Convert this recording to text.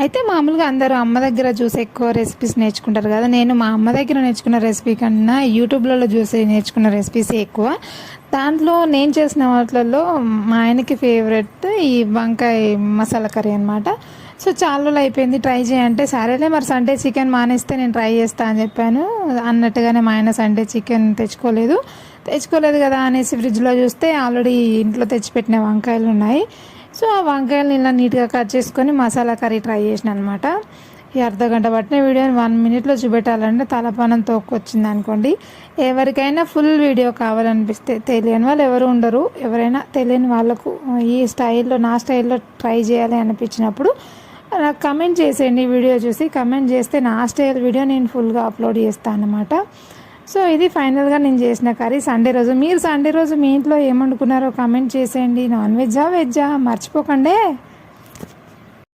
అయితే మామూలుగా అందరూ అమ్మ దగ్గర చూసి ఎక్కువ రెసిపీస్ నేర్చుకుంటారు కదా. నేను మా అమ్మ దగ్గర నేర్చుకున్న రెసిపీ కన్నా యూట్యూబ్లలో చూసి నేర్చుకున్న రెసిపీసే ఎక్కువ. దాంట్లో నేను చేసిన వాటిలలో మా ఆయనకి ఫేవరెట్ ఈ వంకాయ మసాలా కర్రీ అనమాట. సో చాలా రోజులు అయిపోయింది ట్రై చేయంటే, సరేలే మరి సండే చికెన్ మానేస్తే నేను ట్రై చేస్తా అని చెప్పాను. అన్నట్టుగానే మా ఆయన సండే చికెన్ తెచ్చుకోలేదు కదా అనేసి ఫ్రిడ్జ్లో చూస్తే ఆల్రెడీ ఇంట్లో తెచ్చిపెట్టిన వంకాయలు ఉన్నాయి. సో ఆ వంకాయలను ఇలా నీట్గా కట్ చేసుకొని మసాలా కర్రీ ట్రై చేసిన అనమాట. ఈ అర్ధగంట పట్టిన వీడియోని 1 minute చూపెట్టాలంటే తలపానం తోక్కొచ్చింది అనుకోండి. ఎవరికైనా ఫుల్ వీడియో కావాలనిపిస్తే, తెలియని వాళ్ళు ఎవరు ఉండరు, ఎవరైనా తెలియని వాళ్ళకు ఈ స్టైల్లో నా స్టైల్లో ట్రై చేయాలి అనిపించినప్పుడు నాకు కమెంట్ చేసేయండి. వీడియో చూసి కమెంట్ చేస్తే నా స్టైల్ వీడియో నేను ఫుల్గా అప్లోడ్ చేస్తాను అన్నమాట. సో ఇది ఫైనల్గా నేను చేసిన కర్రీ సండే రోజు. మీరు సండే రోజు మీ ఇంట్లో ఏమనుకున్నారో కమెంట్ చేసేయండి. నాన్ వెజ్జా వెజ్జా మర్చిపోకండి.